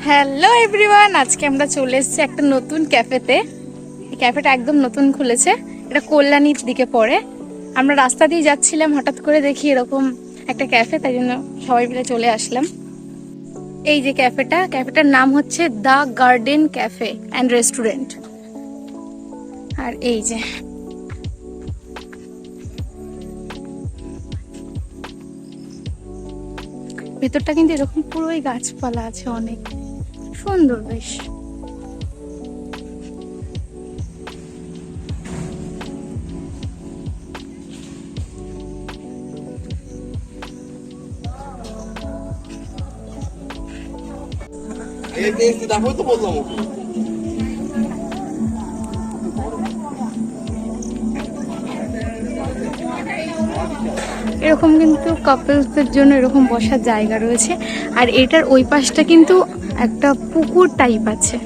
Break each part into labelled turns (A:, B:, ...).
A: Hello everyone, আজকে আমরা চলে এসেছি একটা নতুন ক্যাফেতে। এই ক্যাফেটা একদম নতুন খুলেছে, এটা কল্যাণীর দিকে পড়ে। আমরা রাস্তা দিয়ে যাচ্ছিলাম, হঠাৎ করে দেখি এরকম একটা ক্যাফে, তাই জন্য সবাই মিলে চলে আসলাম। এই যে ক্যাফেটার নাম হচ্ছে the garden cafe and restaurant. আর এই যে ভেতরটা কিন্তু এরকম পুরোই গাছপালা আছে, অনেক সুন্দর বেশ। এরকম কিন্তু কাপলসদের জন্য এরকম বসার জায়গা রয়েছে। আর এটার ওই পাশটা কিন্তু একটা পুকুর টাইপ আছে।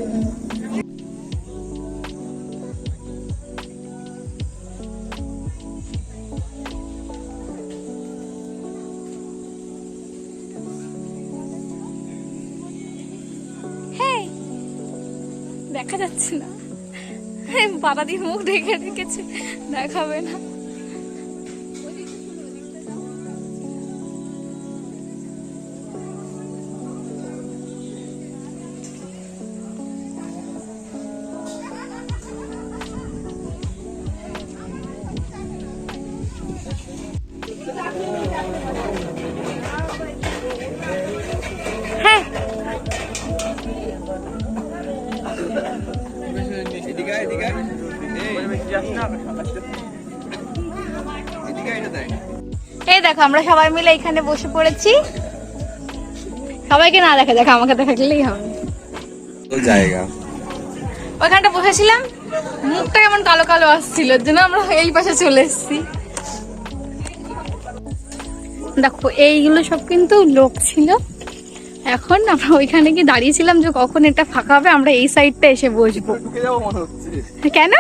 A: হ্যাঁ, দেখা যাচ্ছে না, বাধা দিয়ে মুখ ঢেকে রেখেছে, দেখাবে না। এই দেখো, আমরা সবাই মিলে এখানে বসে পড়েছি। সবাইকে না দেখা, দেখো আমাকে দেখালেই হবে।
B: জায়গা
A: ওইখানটা বসেছিলাম, মুখটা কেমন কালো কালো আসছিল, এর জন্য আমরা এই পাশে চলে এসেছি। দেখো এইগুলো সব কিন্তু লোক ছিল। এখন আমরা ওইখানে গিয়ে দাঁড়িয়েছিলাম যে কখন এটা ফাঁকা হবে, আমরা এই সাইডটা এসে বসবো। কেন?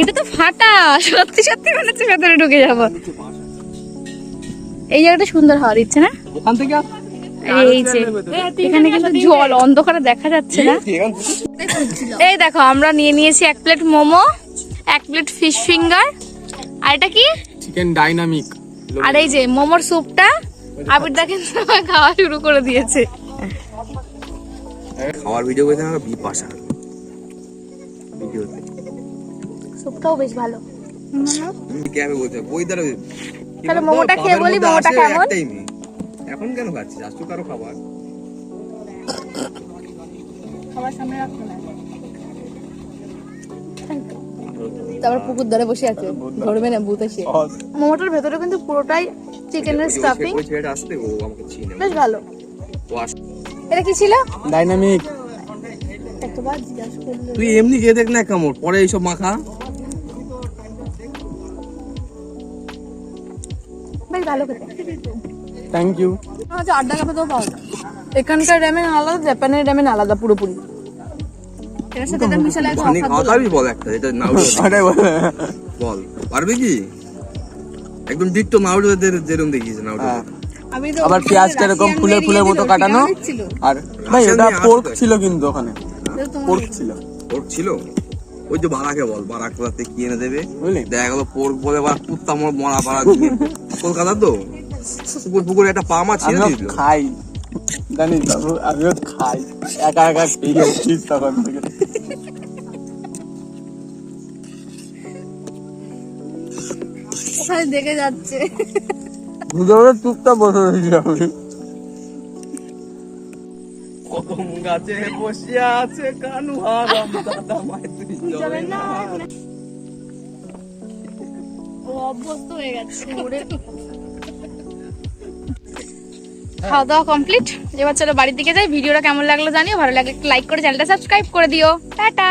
A: এটা তো ফাটা, সত্যি সত্যি মনে হচ্ছে ভেতরে ঢুকে যাবো। এই জায়গাটা সুন্দর হওয়ার ইচ্ছে না? এই যে এখানে কিন্তু জল, অন্ধকারে দেখা যাচ্ছে না। এই দেখো, আমরা নিয়ে নিয়েছি 1 plate momo, 1 plate fish finger, আর এটা কি
B: চিকেন ডাইনামিক।
A: আর এই যে মোমোর স্যুপটা আবির দেখেন খাওয়া শুরু করে দিয়েছে।
B: খাওয়ার ভিডিও করতে আমাকে বিপাশা ভিডিওতে
A: স্যুপটাও বেশ ভালো।
B: কি আমি বলতে বই দ্বারা
A: তাহলে মোমোটা খেয়ে বলি, মোমোটা কেমন?
B: এখন কেন খাচ্ছিস? আজ তো কারো খাবার
A: সামনে রাখো না। তারপর পুকুর ধারে বসে আছে, ধরবে না ভূত এসে। মোমোটার ভেতরে কিন্তু পুরোটাই চিকেনের স্টাফিং, বেশ ভালো। এটা কি ছিল?
B: ডাইনামিক।
A: একবার জিজ্ঞাসা করলে
B: তুই এমনি খেয়ে দেখ না কেমন পরে এইসব মাখা।
A: বেশ ভালো খেতে।
B: Thank you.
A: আচ্ছা, আড্ডা কাপে তো পাওয়া যায়। এখানকার র্যামেন আলাদা, জাপানের র্যামেন আলাদা পুরোপুরি। এর সাথে এটা মিশালে একটা
B: খানি
A: অফার
B: খাওয়াবি বল একটা, এটা নাউডুল বল পারবি কি? একদম ডিট্টো নাউডুলের যেরকম দেখিস নাউডুল।
A: আমি তো
C: আবার পেঁয়াজটা এরকম ফুলে ফুলের মতো কাটানো। আর ভাই এটা পোর্ক ছিল, কিন্তু ওখানে পোর্ক ছিল।
B: পোর্ক ছিল? ওই যে বারাকে বল, বারাক রাতে কি এনে দেবে
C: বুঝলি?
B: দেখা গেল পোর্ক বলে বা কুত্তা মরা বারাক কলকাতা তো পুকুরে একটা পা মাছ ছেড়ে
C: আমিও
B: দিল।
C: খাই, জানিস বাবু, আমিও খাই একা একা খেয়েছিস তখন থেকে।
A: ওখানে দেখে যাচ্ছে,
C: দুজনে চুপচাপ বসে রয়েছি আমি।
B: কদম গাছে বসে আছে কানু হারাম দাদা মাই তুই যাবে না।
A: ও অভ্যস্ত হয়ে গেছে। খাওয়া দাওয়া কমপ্লিট, এবার চলো বাড়ির দিকে যাই। ভিডিওটা কেমন লাগলো জানিও, ভালো লাগলে লাইক করে চ্যানেলটা সাবস্ক্রাইব করে দিও। টাটা।